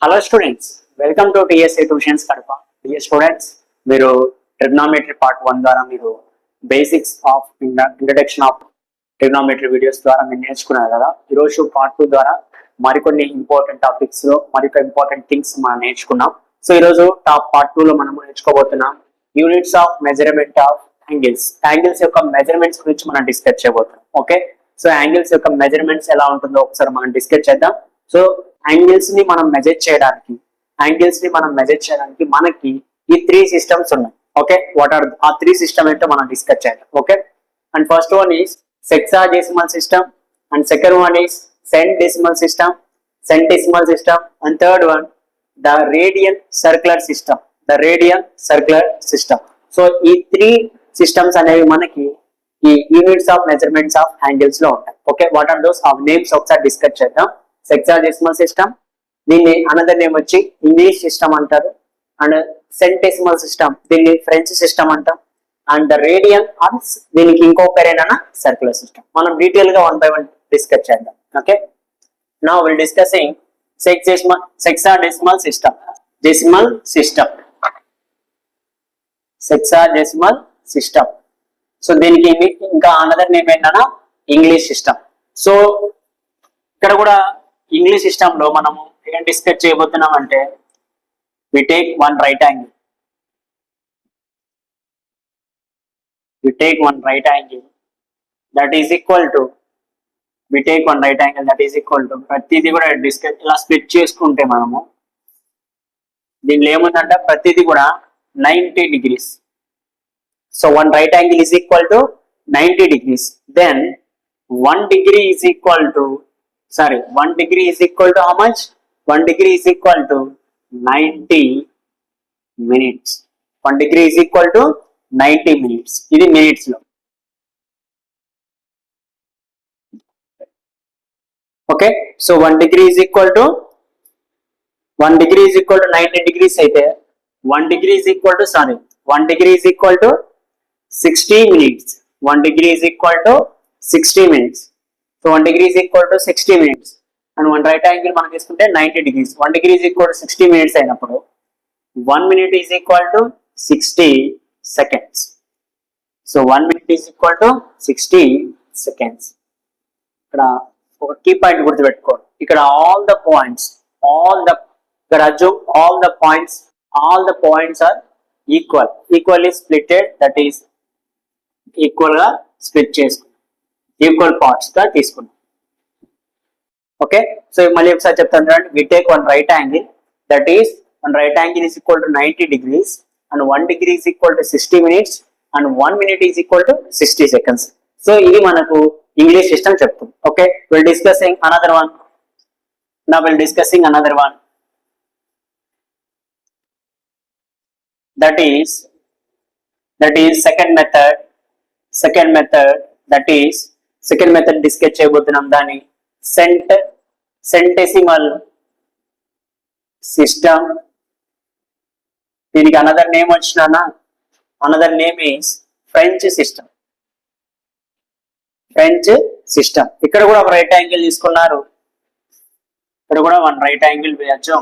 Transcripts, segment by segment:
Hello students, welcome to TSA tuitions Kadapa. Dear students, మీరు trigonometry part 1 ద్వారా మీరు basics of introduction of trigonometry videos ద్వారా మీరు నేర్చుకున్నారు కదా. ఈరోజు పార్ట్ 2 ద్వారా మరికొన్ని ఇంపార్టెంట్ టాపిక్స్ లో మరికొన్ని ఇంపార్టెంట్ థింగ్స్ మనం నేర్చుకున్నాం. సో ఈరోజు పార్ట్ 2 లో మనం నేర్చుకోబోతున్నాం units of measurement of angles యొక్క మెజర్మెంట్స్ గురించి మనం డిస్కస్ చేయబోతున్నాం. ఓకే, సో యాంగిల్స్ యొక్క మెజర్మెంట్స్ ఎలా ఉంటుందో ఒకసారి మనం డిస్కస్ చేద్దాం. సో యాంగిల్స్ ని మనం మెజర్ చేయడానికి మనకి ఈ 3 సిస్టమ్స్ ఉన్నాయి. ఓకే, వాట్ ఆర్ ఆ 3 సిస్టమ్ ఏంటో మనం డిస్కస్ చేద్దాం. Okay, and first one is sexadecimal system, and second one is centesimal system, and third one the radial circular system. So ఈ 3 సిస్టమ్స్ అనేవి మనకి ఈ units of measurements of angles లో ఉంటాయి. Okay, what are those uh names ఒకసారి discuss చేద్దాం. Sexadecimal system, దీన్ని another name వచ్చి ఇంగ్లీష్ సిస్టమ్ అంటారు. అండ్ సెంటెసిమల్ సిస్టమ్, దీన్ని ఫ్రెంచ్ సిస్టమ్ అంటాం. అండ్ ద రేడియల్ ఆర్స్, దీనికి ఇంకో పేరేనా సర్క్యులర్ సిస్టమ్. మనం డీటెయిల్ గా 1 by 1 డిస్కస్ చేద్దాం. Okay, now we'll discussing sexagesimal system. Sexagesimal system. So దీనికి ఇంకా అనదర్ నేమ్ ఏంటన్నా ఇంగ్లీష్ సిస్టమ్. సో ఇక్కడ కూడా ఇంగ్లీష్ సిస్టమ్ లో మనము ఏం డిస్కస్ చేయబోతున్నాం అంటే we take one right angle that is equal to ప్రతిదీ కూడా డిస్కస్ ఇలా స్ప్లిట్ చేసుకుంటే మనము దీనిలో ఏముందంటే ప్రతిదీ కూడా 90 degrees. So 1 right angle is equal to 90 degrees. Then 1 degree is equal to how much? 1 degree is equal to 90 minutes. 1 degree is equal to 90 minutes. ఇది minutes లో. Okay, so 1 degree is equal to 90 degrees అయితే 1 degree is equal to 60 minutes. 1 degree is equal to 60 minutes. So 1 degree is equal to 60 minutes. And 1 right angle మనం తీసుకుంటే 90 degrees. 1 degree is equal to 60 minutes అయినప్పుడు 1 minute is equal to 60 seconds. So 1 minute is equal to 60 seconds. ఇక్కడ ఒక key point గుర్తుపెట్టుకోండి. ఇక్కడ all the points are equally splitted, that is equal గా split చేసుకున్నాం, equal parts గా తీసుకున్నాం. Okay, so మళ్ళీ ఒకసారి చెప్తాను చూడండి. we take one right angle, that is one right angle is equal to 90 degrees, and 1 degree is equal to 60 minutes, and 1 minute is equal to 60 seconds. So ఇది మనకు English system చెప్తుంది. Okay, we'll discussing another one. Now we'll discussing another one, that is second method. Second method discuss చేయబోతున్నాం. దాన్ని centesimal system. దీనికి another name వచ్చినా another name is French system. ఇక్కడ కూడా ఒక రైట్ యాంగిల్ తీసుకున్నారు. ఇక్కడ కూడా 1 రైట్ యాంగిల్ వేయచ్చు.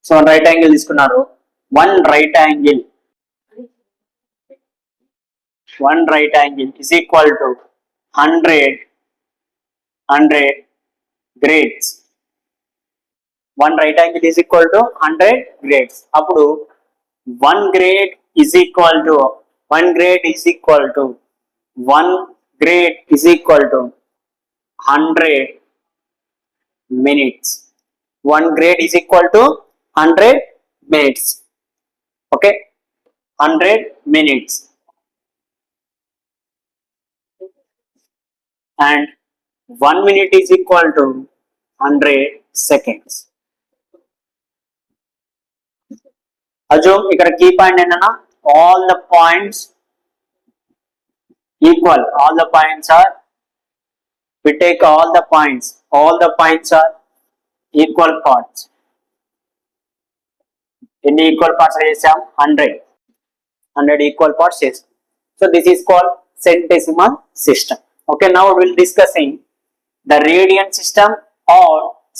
సో 1 రైట్ యాంగిల్ తీసుకున్నారు. 1 right angle is equal to 100 grades. 1 right angle is equal to 100 grades. అప్పుడు 1 grade is equal to 100 minutes. 1 grade is equal to 100 minutes. Okay, 100 minutes. And 1 minute is equal to 100 seconds. Assume ఇక్కడ key point ఏంటన్నా all the points equal. We take all the points are equal parts. ఎన్ని equal parts చేసాం? 100 equal parts చేసాం. So this is called centesimal system. Okay, now we'll discussing the radian system or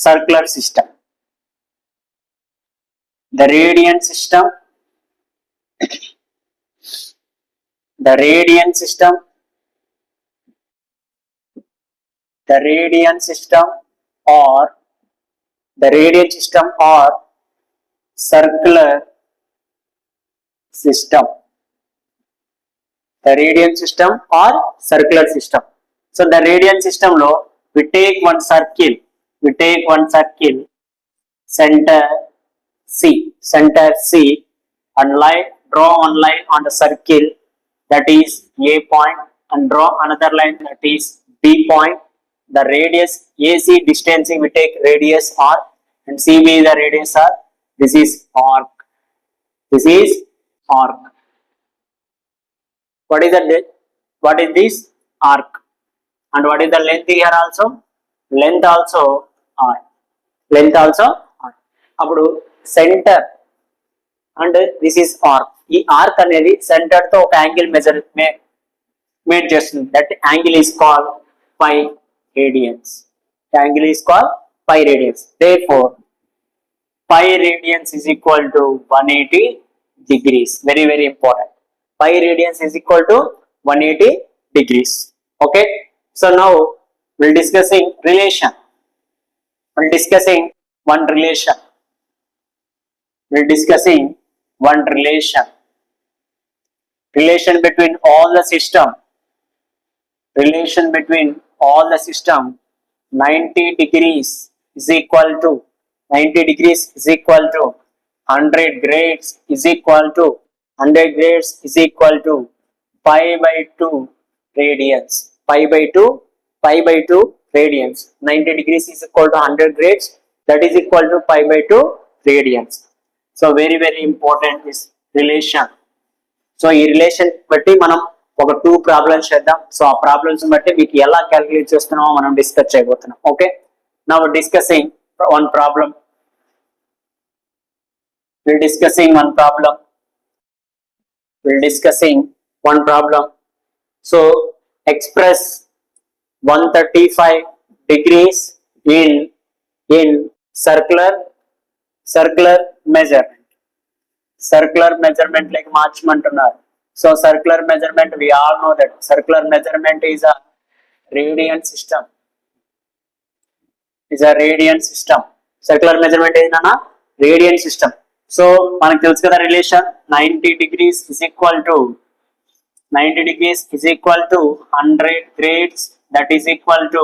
circular system. The radian system, the radian system, the radian system or the radian system or circular system. The radian system or circular system. So the radian system lo we take one circle, center C and draw one line on the circle, that is A point, and draw another line, that is B point. The radius AC distance we take radius R and CB the radius R. This is arc. This is arc. What is this? Arc. And what is the length here also? Length also R. Length also R. Appudu center and this is arc. ఈ arc అనేది centre తో ఒక angle made చేస్తుంది. That angle is called pi radians. Angle is called pi radians. Therefore pi radians is equal to 180 degrees. Very very important. Pi radians is equal to 180 degrees. Okay. So now we'll discussing relation. We'll discussing one relation. Relation between all the system. Relation between all the system. 90 degrees is equal to 100 grades is equal to 100 grades is equal to pi by 2 radians. Pi by 2 radians. 90 degrees is equal to 100 grades, that is equal to pi by 2 radians. So very very important is relation. So ఈ relation బట్టి మనం ఒక 2 problems చేద్దాం. So ఆ problems బట్టి మీకు ఎలా calculate చేస్తున్నామో మనం డిస్కస్ చేయబోతున్నాం. Okay, now discussing one problem. We're discussing one problem. So express 135 degrees in circular measurement. Circular measurement like మార్చమంటున్నారు. So circular measurement, we all know that circular measurement is a radian system. Circular measurement is a radian system. So మనకు తెలుసు కదా relation 90 degrees is equal to 100 grades, that is equal to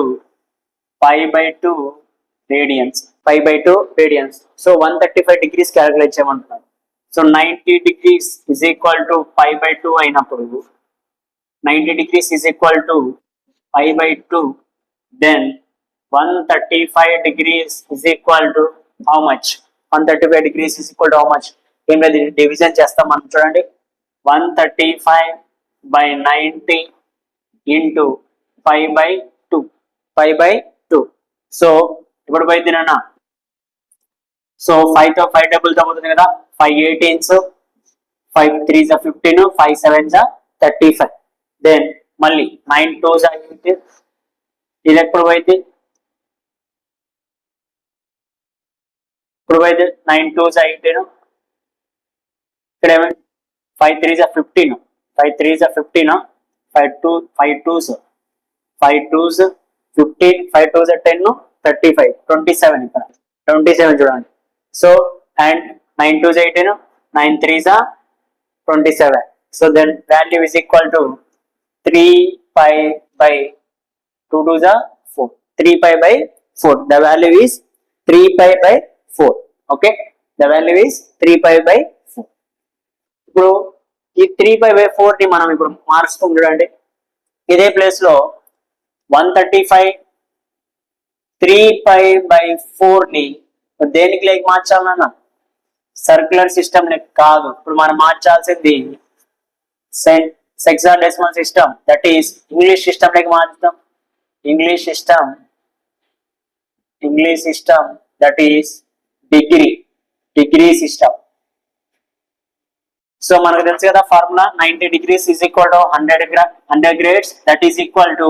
pi by 2 radians. So 135 degrees calculate చేయమంటున్నారు. So 90 degrees is equal to pi by 2 అయినప్పుడు 90 degrees is equal to pi by 2, then 135 degrees is equal to how much? 135 degrees is equal to how much? ఏం లేదు, division చేస్తాం మనం. చూడండి, 135 by 90 into pi by 2. So ఇప్పుడు పోయింది నాన్న. So 5 తో 5 డబుల్ తో పోతుంది కదా, 5 18s, 5 3s 15, 5 7s 35. దెన్ మళ్ళీ 9 2s 18. ఇది ఎప్పుడు పోయింది? ఇప్పుడు పోయింది 9 2s 18. ఇక్కడ ఏమైంది? 5 3s 15, 5 3s 15, 5 2s 15, 5 2s 10, 35, 27. ఇక్కడ 27 చూడండి. So and 9 2s 18, 9 3s 27. So then value is equal to 3 pi by 2 2s 4. 3 pi by 4. The value is 3 pi by 4. Okay, the value is 3 pi by 4. ఇప్పుడు ఈ 3 pi by 4 ని మనం ఇప్పుడు మార్చుతాం. చూడండి, ఇదే place లో 135 3 pi by 4 ని దేనికి లేక మార్చాలన్నా? సర్క్యులర్ సిస్టమ్ లెక్క కాదు. ఇప్పుడు మనం మార్చాల్సింది hexadecimal system, that is English system లెక్క మార్చుతాం. English system that is degree system. So మనకు తెలుసు కదా formula 90 degrees is equal to 100 grades, that is equal to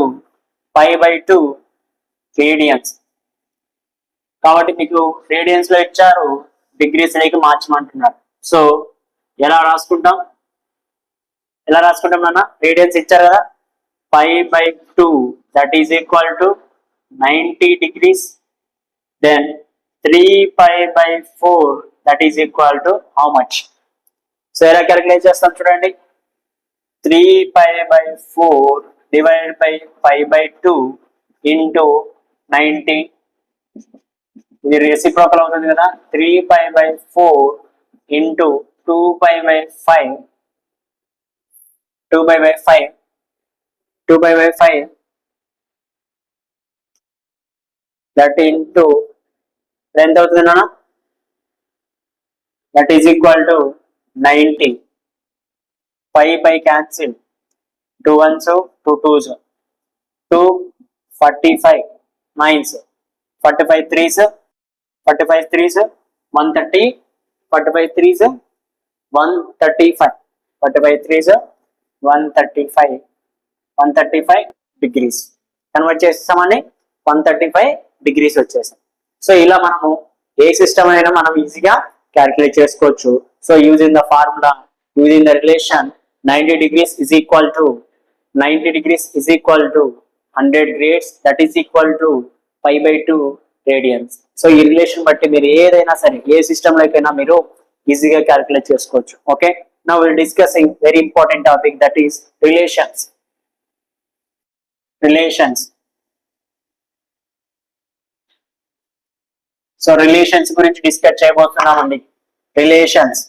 pi by 2 radians. కాబట్టి మీకు రేడియన్స్ లో ఇచ్చారు, డిగ్రీస్ లోకి మార్చమంటున్నారు. సో ఎలా రాసుకుంటాం నాన్న? రేడియన్స్ ఇచ్చారు కదా, pi by 2 that is equal to 90 degrees, then 3 pi by 4 that is equal to how much? So ఎలా క్యాలిక్యులేట్ చేస్తాం చూడండి, 3 pi by 4 divided by pi by 2 into 90, ఇది రెసిప్రోకల్ అవుతుంది కదా, 3 pi by 4 into 2 pi by 5 that into ఎంత అవుతుంది నాన్న, that is equal to 90. 5 by cancel, 2 ones 2 twos, 2 45 9s, 45 3s 130, 45 3s 135, 45 3s 135 degrees convert చేస్తామని 135 degrees వచ్చేసాం. సో ఇలా మనము ఏ సిస్టమ్ అయినా మనం ఈజీగా క్యాలిక్యులేట్ చేసుకోవచ్చు. So using the formula, using the relation 90 degrees is equal to 100 grades, that is equal to pi by 2 radians. So ఈ relation బట్టి మీరు ఏదైనా సరే ఏ సిస్టమ్ లోకైనా మీరు ఈజీగా క్యాలిక్యులేట్ చేసుకోవచ్చు. Okay, now will discussing very important topic, that is relations. So relations గురించి discuss చేయబోతున్నామండి. Relations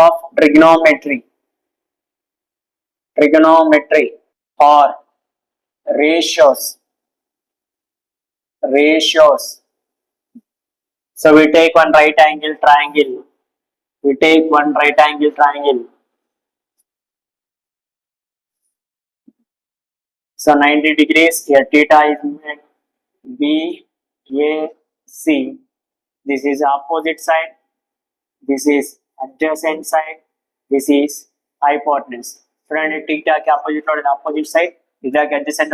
of trigonometry or ratios. So we take one right angle triangle. So 90 degrees, here theta is BAC. This is opposite side, this is adjacent side, this is hypotenuse. చూడండి, theta కి opposite లో ఉండేది opposite side, టీటాకి adjacent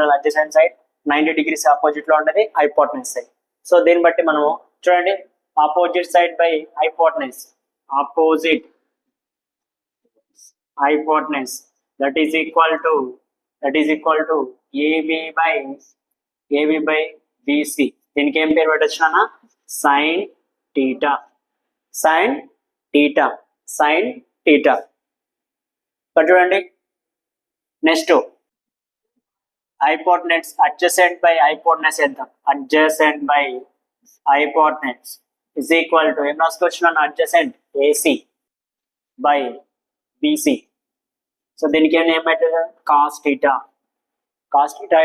side, 90 degrees opposite లో ఉండేది hypotenuse side. So దీన్ని బట్టి మనం చూడండి, opposite side by hypotenuse, that is equal to AB by BC. దీనికి ఏం పేరు పెట్టొచ్చునా, సైన్ టీటా. చూడండి, next hypotenuse, adjacent by hypotenuse ఎంత, adjacent by hypotenuse is equal to ఏం రాసుకోవచ్చు, adjacent AC by BC. So దీనికి ఏం పెట్టారు, cos theta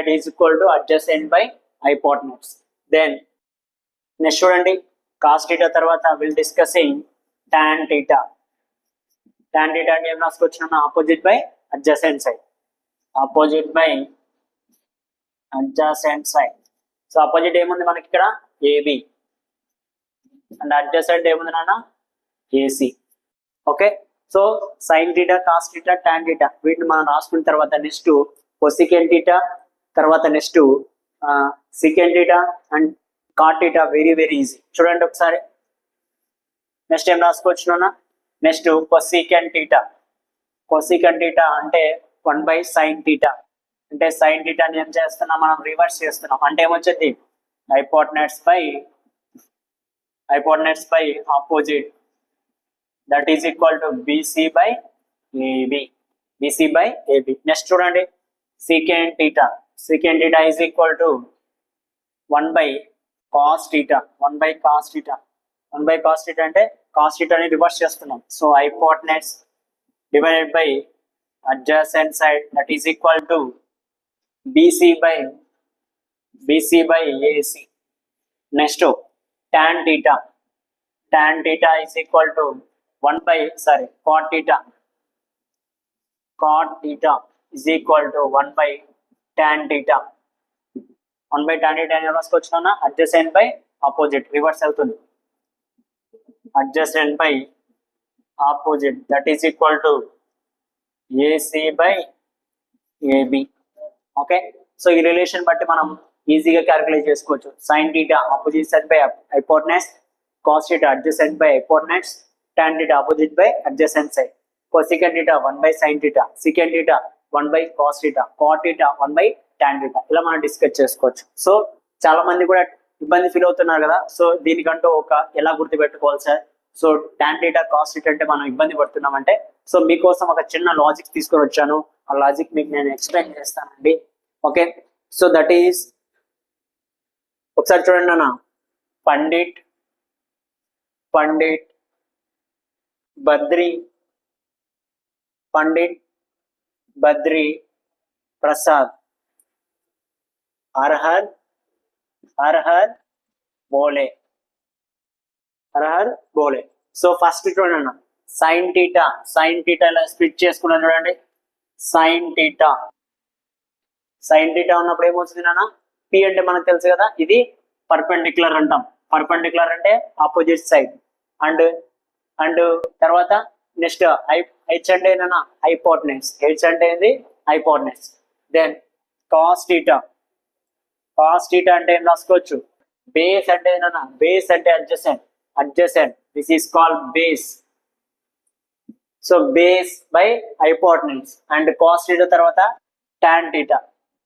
it is equal to adjacent by hypotenuse. Then next చూడండి, కాస్ టీటా తర్వాత will discussing tan theta. అంటే ఏం రాసుకోవచ్చు, opposite by adjacent side. So opposite ఏముంది మనకి ఇక్కడ, AB, అండ్ అడ్జసెంట్ ఏముంది నాన్న, AC. Okay, so sine theta, cos theta, tan theta వీటిని మనం రాసుకున్న తర్వాత నెక్స్ట్ కొసికెంట్ టీటా, తర్వాత next secant theta and cot theta. Very easy. చూడండి ఒకసారి, నెక్స్ట్ ఏం రాసుకోవచ్చు నాన్న, నెక్స్ట్ కొసికెంట్ టీటా అంటే 1 by sin టీటా. అంటే సైన్ టీటాని ఏం చేస్తున్నాం మనం, రివర్స్ చేస్తున్నాం. అంటే ఏమొచ్చింది, hypotenuse by opposite, that is equal to BC by AB. Next చూడండి, secant theta is equal to 1 by cos theta. అంటే కాస్ టీటాని రివర్స్ చేస్తున్నాం. So hypotenuse divided by adjacent side, that is equal to BC by AC. Next, tan theta is equal to 1 by cot theta is equal to 1 by tan theta. 1 by tan theta అని రాసుకోవచ్చునా, adjacent by opposite, reverse అవుతుంది. Adjacent by opposite that is equal to AC by AB. Okay, so ఈ relation బట్టి మనం ఈజీగా calculate చేసుకోవచ్చు. Sine theta opposite side by hypotenuse, cos theta adjacent by hypotenuse, tan theta opposite by adjacent side, cosecant theta 1 by sine theta, secant theta 1 by cos theta, cot theta 1 by tan theta. ఇలా మనం discuss చేసుకోవచ్చు. So చాలా మంది కూడా ఇబ్బంది feel అవుతున్నారు కదా, so దీనికంటూ ఒక ఎలా గుర్తుపెట్టుకోవాలి sir, so tan theta cos theta అంటే మనం ఇబ్బంది పడుతున్నామంటే, సో మీకోసం ఒక చిన్న లాజిక్ తీసుకొని వచ్చాను. ఆ లాజిక్ మీకు నేను ఎక్స్ప్లెయిన్ చేస్తానండి. ఓకే, సో దట్ ఈస్ ఒకసారి చూడండి అన్న. పండిట్ బద్రి ప్రసాద్ హర్ బోలే. సో ఫస్ట్ చూడండి అన్న, సైన్ టీటా ఇలా స్ప్లిట్ చేసుకున్నాను చూడండి. సైన్ టీటా ఉన్నప్పుడు ఏమవుతుంది నాన్న, పి అంటే మనకు తెలుసు కదా, ఇది పర్పెండిక్యులర్ అంటాం. పర్పెండిక్యులర్ అంటే ఆపోజిట్ సైడ్. అండ్ తర్వాత నెక్స్ట్ హెచ్ అంటే ఏంటన్నా హైపోటెనస్. హెచ్ అంటే ఏంది హైపోటెనస్. దెన్ కాస్ టీటా అంటే ఏం రాసుకోవచ్చు, బేస్ అంటే ఏంటన్నా, బేస్ అంటే adjacent. This is called base. So base by hypotenuse. And cos theta తర్వాత టాన్ టీటా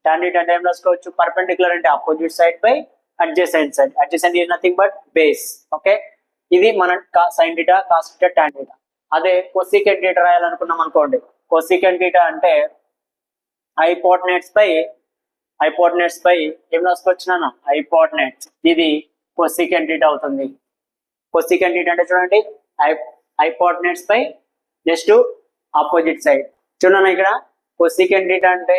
అంటే ఏం రాసుకోవచ్చు, పర్పెండిక్యులర్ అంటే opposite side by adjacent side. Adjacent is nothing but base. Okay, ఇది మన sign theta, cos theta, tan theta. అదే cosecant theta రాయాలనుకున్నాం అనుకోండి, cosecant theta అంటే హైపోటెనస్ బై ఏం రాసుకోవచ్చు నాన్న, హైపోటెనస్. ఇది కొసెకండ్ టీటా అవుతుంది. కొసెకండ్ టీటా అంటే చూడండి, hypotenuse by next opposite side. చూడండి ఇక్కడ కొసెకండ్ టీటా అంటే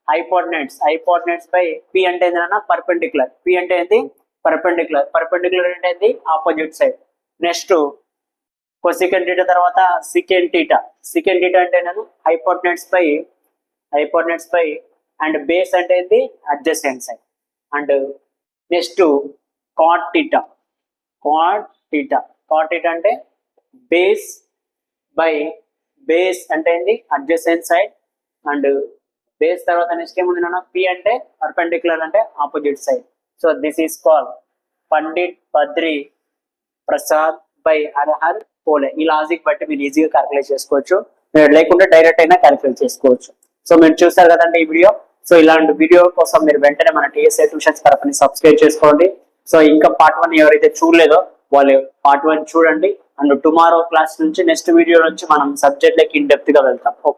హైపోటెనస్ బై పి అంటే ఏంటన్నా పర్పెండిక్యులర్. పి అంటే ఏంటి పర్పెండిక్యులర్ అంటే ఏంటి opposite side. Next cosecant theta తర్వాత సెకండ్ టీటా అంటే నేను హైపోటెనస్ బై అండ్ బేస్ అంటే ఏంటి adjacent side. And next cot theta అంటే బేస్ అంటే ఏంటి అడ్జసెంట్ సైడ్. అండ్ బేస్ తర్వాత నెక్స్ట్ ఏముంది నాన్న, పి అంటే పర్పెండిక్యులర్ అంటే opposite side. So this is called Pandit Badri Prasad బై హర్ పోలే. ఈ లాజిక్ బట్టి మీరు ఈజీగా క్యాలిక్యులేట్ చేసుకోవచ్చు, మీరు లేకుంటే డైరెక్ట్ అయినా క్యాలిక్యులేట్ చేసుకోవచ్చు. సో మీరు చూస్తారు కదండి ఈ వీడియో. సో ఇలాంటి వీడియో కోసం మీరు వెంటనే మన టీఎస్ఏ ట్యూషన్స్ తరఫుని సబ్స్క్రైబ్ చేసుకోండి. సో ఇంకా పార్ట్ 1 ఎవరైతే చూడలేదో వాళ్ళు పార్ట్ 1 చూడండి. అండ్ టుమారో క్లాస్ నుంచి నెక్స్ట్ వీడియో నుంచి మనం సబ్జెక్ట్ లెక్క ఇన్ డెప్త్ గా వెళ్తాం. ఓకే.